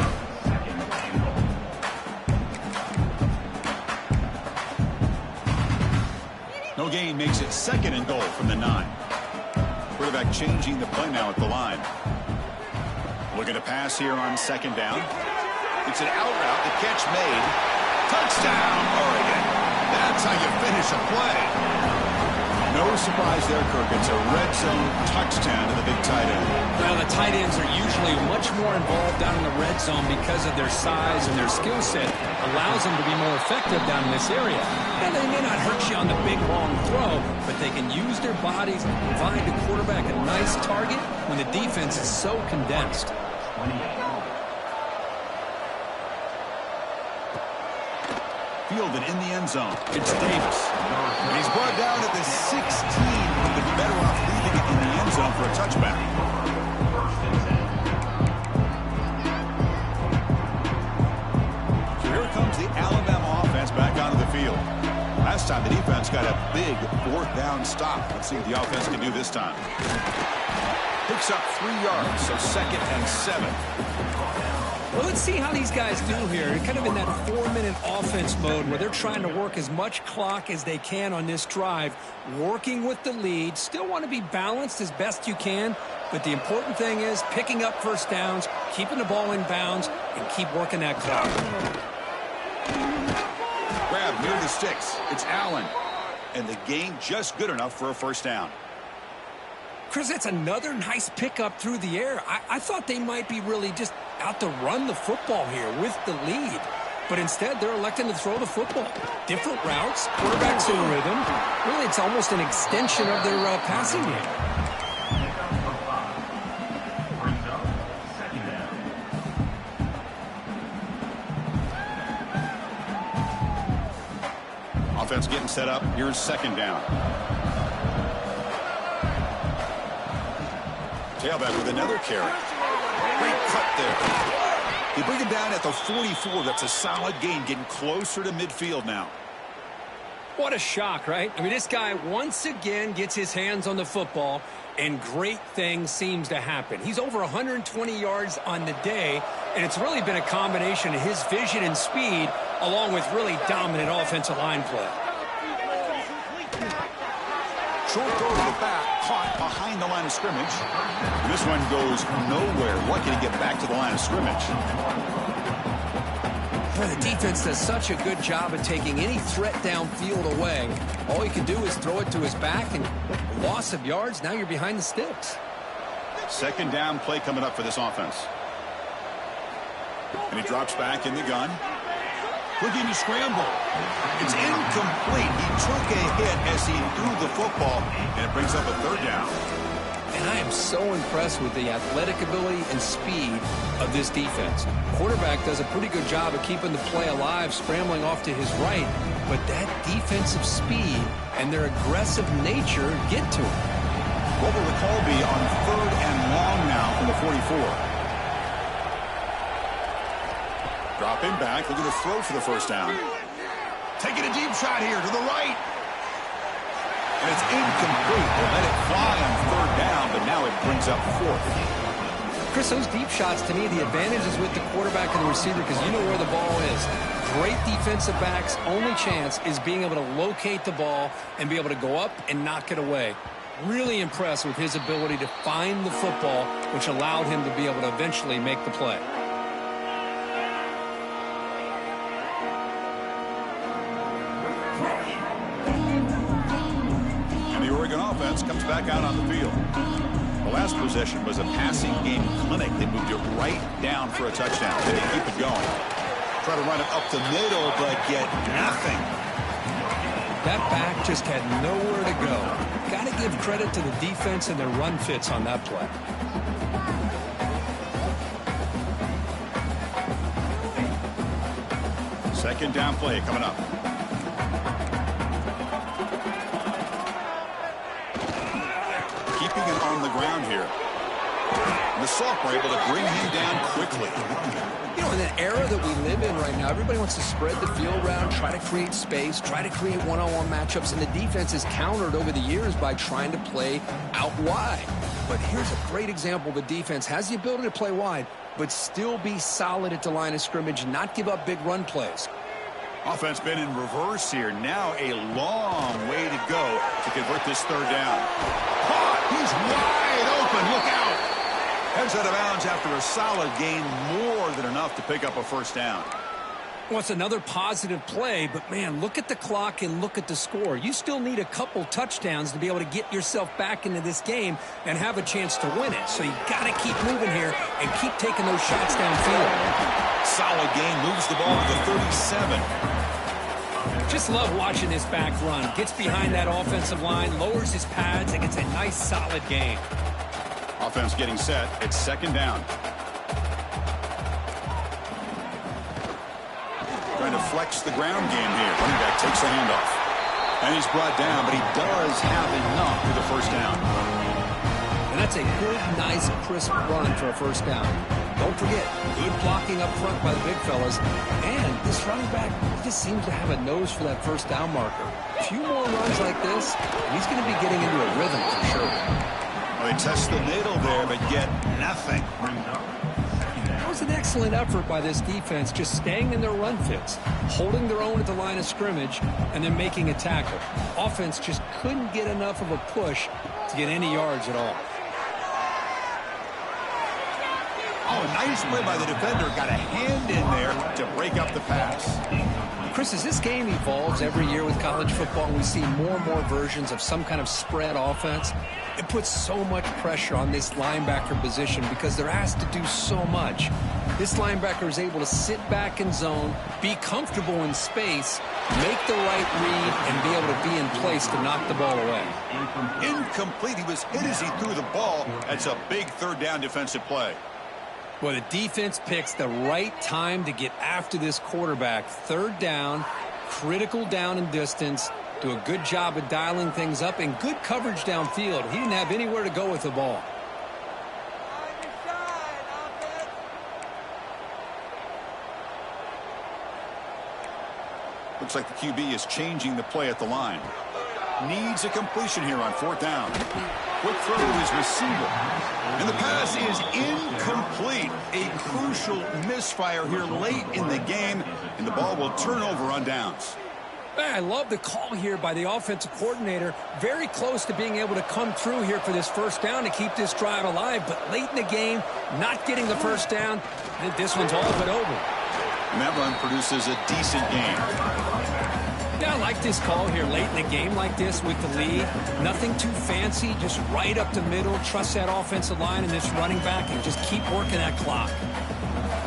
S1: No gain makes it 2nd and goal from the 9. Quarterback changing the play now at the line. Looking to pass here on 2nd down. It's an out route. The catch made. Touchdown, Oregon. That's how you finish a play. No surprise there, Kirk. It's a red zone touchdown to the big tight end.
S2: Well, the tight ends are usually much more involved down in the red zone because of their size and their skill set. Allows them to be more effective down in this area. And they may not hurt you on the big, long throw, but they can use their bodies and provide the quarterback a nice target when the defense is so condensed.
S1: Fielded in the end zone. It's Davis. And he's brought down at the 16. Would be better off leaving it in the end zone for a touchback. So here comes the Alabama offense back onto the field. Last time the defense got a big 4th down stop. Let's see what the offense can do this time. Picks up 3 yards, so 2nd and 7.
S2: Well, let's see how these guys do here. They're kind of in that 4-minute offense mode where they're trying to work as much clock as they can on this drive, working with the lead. Still want to be balanced as best you can, but the important thing is picking up 1st downs, keeping the ball in bounds, and keep working that clock.
S1: Grab near the sticks. It's Allen. And the gain just good enough for a 1st down.
S2: Chris, that's another nice pickup through the air. I thought they might be really just out to run the football here with the lead. But instead, they're electing to throw the football. Different routes, quarterbacks in rhythm. Really, it's almost an extension of their passing game.
S1: Offense getting set up. Here's 2nd down. Tailback with another carry. Great cut there. They bring him down at the 44. That's a solid gain, getting closer to midfield now.
S2: What a shock, right? I mean, this guy once again gets his hands on the football, and great things seems to happen. He's over 120 yards on the day, and it's really been a combination of his vision and speed, along with really dominant offensive line play.
S1: Short throw to the back, caught behind the line of scrimmage. This one goes nowhere. Lucky to get back to the line of scrimmage.
S2: Well, the defense does such a good job of taking any threat downfield away. All he can do is throw it to his back, and loss of yards, now you're behind the sticks.
S1: Second down play coming up for this offense. And he drops back in the gun. Looking to scramble. It's incomplete. He took a hit as he threw the football, and it brings up a third down.
S2: And I am so impressed with the athletic ability and speed of this defense. Quarterback does a pretty good job of keeping the play alive, scrambling off to his right, but that defensive speed and their aggressive nature get to him.
S1: What will the call be on 3rd and long now from the 44? Dropping back, looking to throw for the first down. Taking a deep shot here to the right. And it's incomplete. They let it fly on 3rd down, but now it brings up 4th.
S2: Chris, those deep shots, to me, the advantage is with the quarterback and the receiver because you know where the ball is. Great defensive backs' only chance is being able to locate the ball and be able to go up and knock it away. Really impressed with his ability to find the football, which allowed him to be able to eventually make the play.
S1: Offense comes back out on the field. The last possession was a passing game clinic. They moved it right down for a touchdown. They keep it going. Try to run it up the middle, but get nothing.
S2: That back just had nowhere to go. Got to give credit to the defense and their run fits on that play.
S1: Second down play coming up. Keeping it on the ground here. And the Salk were able to bring him down quickly.
S2: You know, in an era that we live in right now, everybody wants to spread the field around, try to create space, try to create one-on-one matchups, and the defense is countered over the years by trying to play out wide. But here's a great example. The defense has the ability to play wide, but still be solid at the line of scrimmage and not give up big run plays.
S1: Offense been in reverse here. Now a long way to go to convert this third down. Caught! He's wide open. Look out! Heads out of bounds after a solid gain, more than enough to pick up a first down.
S2: Well, it's another positive play, but, man, look at the clock and look at the score. You still need a couple touchdowns to be able to get yourself back into this game and have a chance to win it. So you got to keep moving here and keep taking those shots downfield.
S1: Solid gain, moves the ball to the 37.
S2: Just love watching this back run. Gets behind that offensive line, lowers his pads, and gets a nice, solid gain.
S1: Offense getting set. It's second down. Trying to flex the ground game here. Running back takes the handoff. And he's brought down, but he does have enough for the first down.
S2: And that's a good, nice, crisp run for a first down. Don't forget, good blocking up front by the big fellas. And this running back just seems to have a nose for that first down marker. A few more runs like this, and he's going to be getting into a rhythm for sure.
S1: Well, they test the middle there, but get nothing.
S2: That was an excellent effort by this defense, just staying in their run fits, holding their own at the line of scrimmage, and then making a tackle. Offense just couldn't get enough of a push to get any yards at all.
S1: Oh, nice play by the defender. Got a hand in there to break up the pass.
S2: Chris, as this game evolves every year with college football, we see more and more versions of some kind of spread offense. It puts so much pressure on this linebacker position because they're asked to do so much. This linebacker is able to sit back in zone, be comfortable in space, make the right read, and be able to be in place to knock the ball away.
S1: Incomplete. He was hit as he threw the ball. That's a big third down defensive play.
S2: Well, the defense picks the right time to get after this quarterback. Third down, critical down and distance. Do a good job of dialing things up and good coverage downfield. He didn't have anywhere to go with the ball.
S1: Looks like the QB is changing the play at the line. Needs a completion here on fourth down. Quick throw to his receiver. And the pass is incomplete. A crucial misfire here late in the game, and the ball will turn over on downs.
S2: I love the call here by the offensive coordinator. Very close to being able to come through here for this first down to keep this drive alive. But late in the game, not getting the first down, I think this one's all but over.
S1: And that run produces a decent gain.
S2: Yeah, I like this call here late in the game like this with the lead. Nothing too fancy, just right up the middle. Trust that offensive line and this running back and just keep working that clock.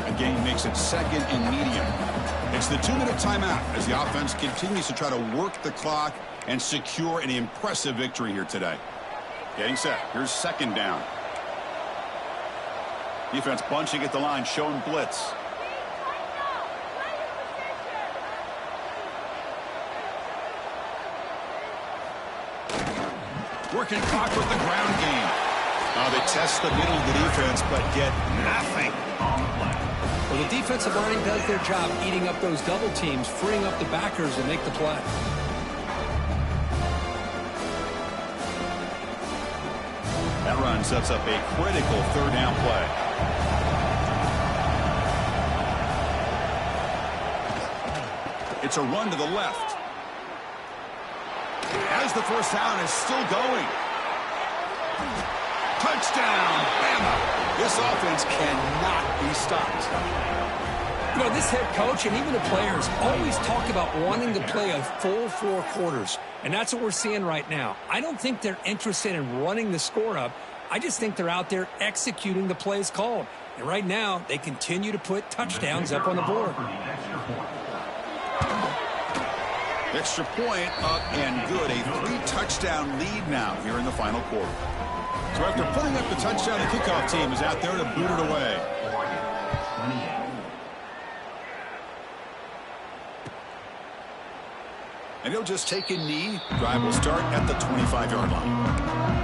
S1: A gain makes it second and medium. It's the 2-minute timeout as the offense continues to try to work the clock and secure an impressive victory here today. Getting set. Here's second down. Defense bunching at the line, showing blitz. Working clock with the ground game. They test the middle of the defense, but get nothing.
S2: Well, the defensive line does their job eating up those double teams, freeing up the backers to make the play.
S1: That run sets up a critical third down play. It's a run to the left. As the first down is still going. Touchdown, Bama. This offense cannot be stopped.
S2: You know, this head coach and even the players always talk about wanting to play a full 4 quarters, and that's what we're seeing right now. I don't think they're interested in running the score up. I just think they're out there executing the plays called. And right now, they continue to put touchdowns up on the board.
S1: Extra point up and good. A 3-touchdown lead now here in the final quarter. So after putting up the touchdown, the kickoff team is out there to boot it away. And he'll just take a knee. Drive will start at the 25-yard line.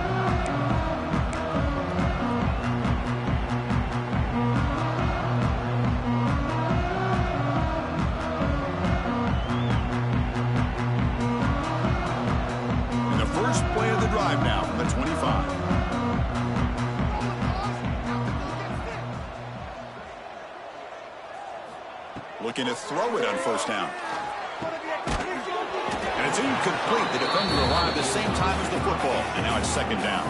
S1: Now from the 25. Looking to throw it on first down. And it's incomplete. The defender arrived the same time as the football. And now it's second down.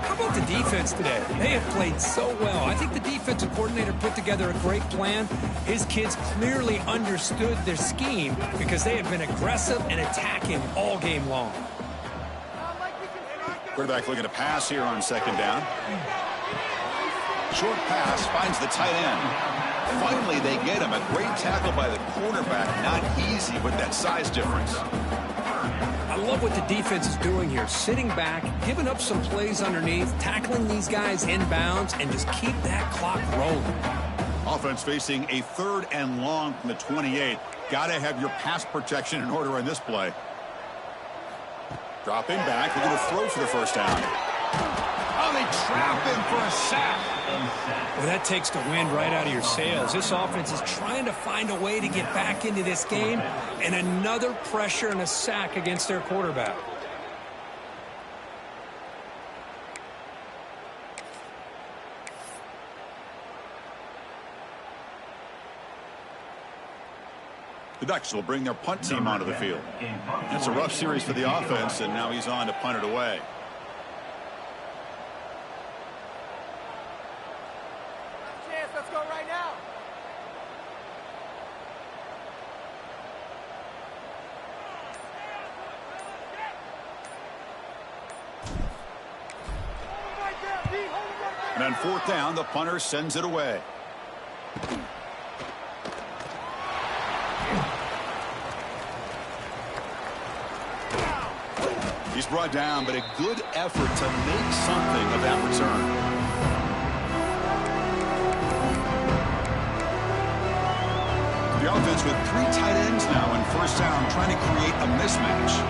S2: How about the defense today? They have played so well. I think the defensive coordinator put together a great plan. His kids clearly understood their scheme because they have been aggressive and attacking all game long.
S1: Quarterback looking to pass here on second down. Short pass finds the tight end. Finally, they get him. A great tackle by the quarterback. Not easy with that size difference.
S2: I love what the defense is doing here. Sitting back, giving up some plays underneath, tackling these guys inbounds, and just keep that clock rolling.
S1: Offense facing a 3rd and long from the 28. Got to have your pass protection in order on this play. Dropping back, looking to throw for the first down. Oh, they trap him for a sack.
S2: Well, that takes the wind right out of your sails. This offense is trying to find a way to get back into this game, and another pressure and a sack against their quarterback.
S1: The Ducks will bring their punt team onto the field. It's a rough series for the offense, and now he's on to punt it away.
S3: Chance, let's go right now.
S1: And on fourth down, the punter sends it away. He's brought down, but a good effort to make something of that return. The offense with 3 tight ends now in first down, trying to create a mismatch.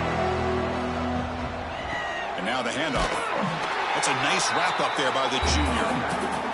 S1: And now the handoff. That's a nice wrap up there by the junior.